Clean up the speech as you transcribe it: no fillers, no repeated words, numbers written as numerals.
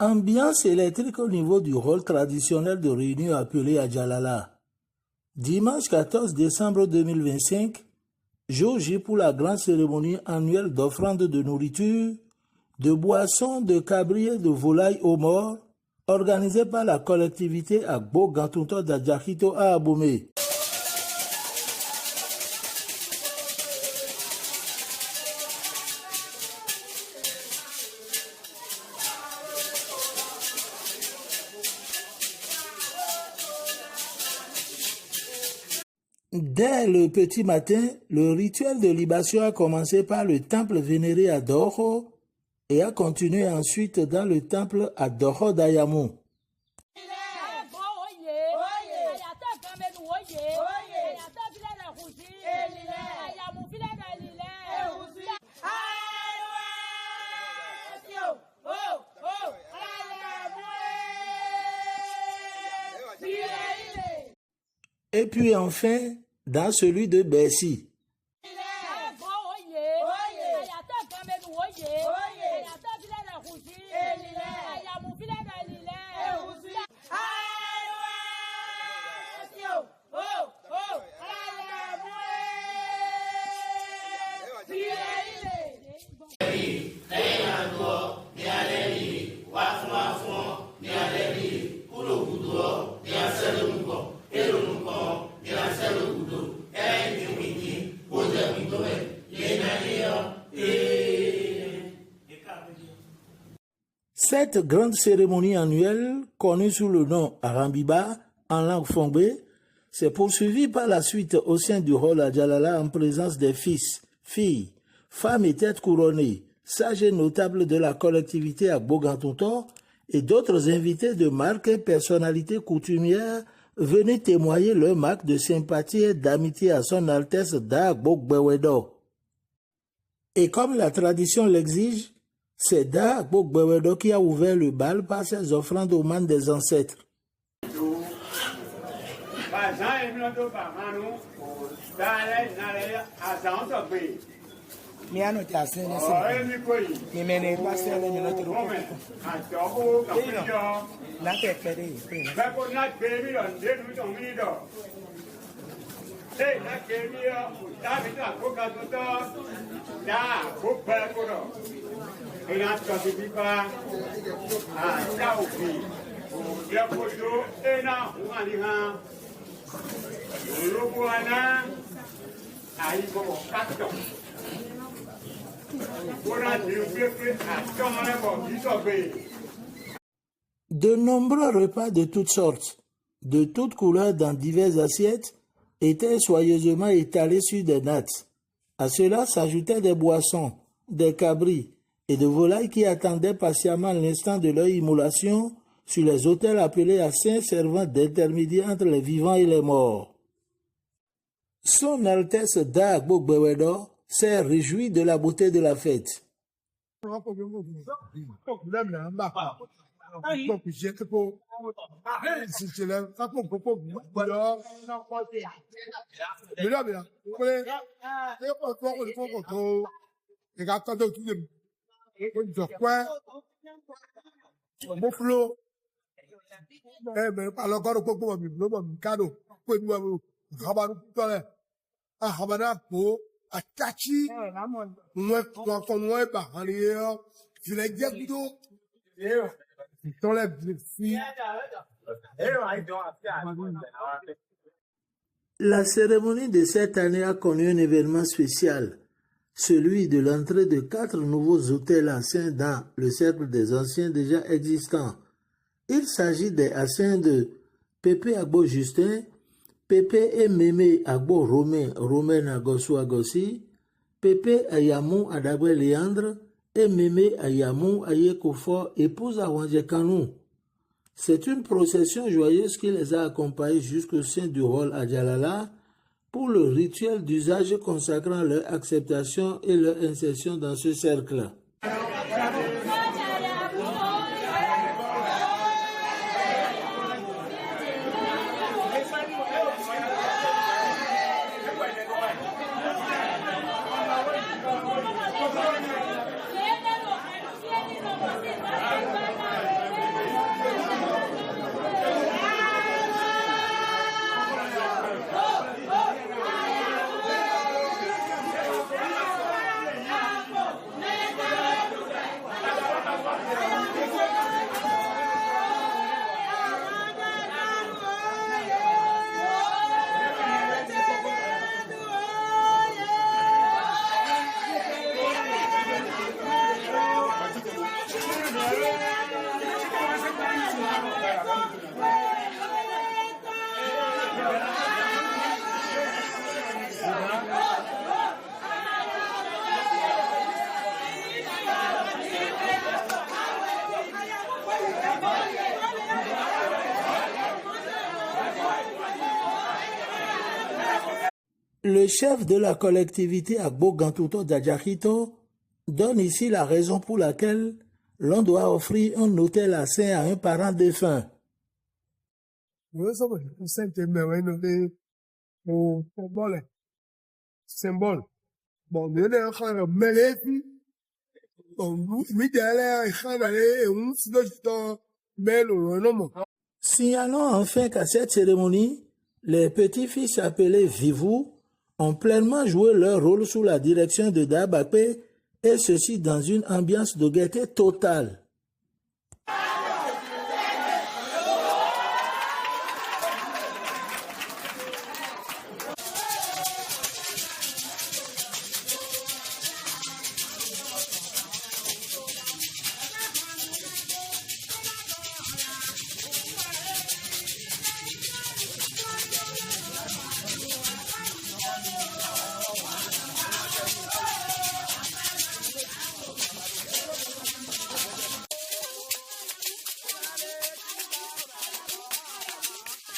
Ambiance électrique au niveau du hall traditionnel de réunion appelé Adjalala. Dimanche 14 décembre 2025, jour J pour la grande cérémonie annuelle d'offrande de nourriture, de boissons, de cabriers, de volailles aux morts, organisée par la collectivité Agbo Gantunto d'Adjakito à Abomey. Dès le petit matin, le rituel de libation a commencé par le temple vénéré à Doho et a continué ensuite dans le temple à Doho d'Ayamou. Et puis enfin, dans celui de Bessie. Cette grande cérémonie annuelle, connue sous le nom Arambiba en langue fongbe, s'est poursuivie par la suite au sein du hall Adjalala en présence des fils, filles, femmes et têtes couronnées, sages et notables de la collectivité Agbo Gantunto et d'autres invités de marque et personnalités coutumières venaient témoigner leur marque de sympathie et d'amitié à son Altesse d'Agbo Gbewedo. Et comme la tradition l'exige, c'est Da Agbo Gbewedo qui a ouvert le bal par ses offrandes aux mains des ancêtres. De nombreux repas de toutes sortes, de toutes couleurs dans diverses assiettes, étaient soigneusement étalés sur des nattes. À cela s'ajoutaient des boissons, des cabris et de volailles qui attendaient patiemment l'instant de leur immolation sur les autels appelés à saints servant d'intermédiaire entre les vivants et les morts. Son Altesse Da Agbo Gbewedo s'est réjoui de la beauté de la fête. La cérémonie de cette année a connu un événement spécial, celui de l'entrée de 4 nouveaux autels anciens dans le cercle des anciens déjà existants. Il s'agit des anciens de Pépé Agbo Justin, Pépé et Mémé Agbo Romain Agosu Agosi, Pépé Ayamou Adabwe Léandre et Mémé Ayamou Ayekofo, épouse à Wanjekanou. C'est une procession joyeuse qui les a accompagnés jusqu'au sein du hall Adjalala pour le rituel d'usage consacrant leur acceptation et leur insertion dans ce cercle. Le chef de la collectivité Agbo Gantuto d'Adjakito donne ici la raison pour laquelle l'on doit offrir un hôtel à saint à un parent défunt. Symbole. Bon, signalons enfin qu'à cette cérémonie, les petits-fils appelés Vivou ont pleinement joué leur rôle sous la direction de Dabakpe, et ceci dans une ambiance de gaieté totale.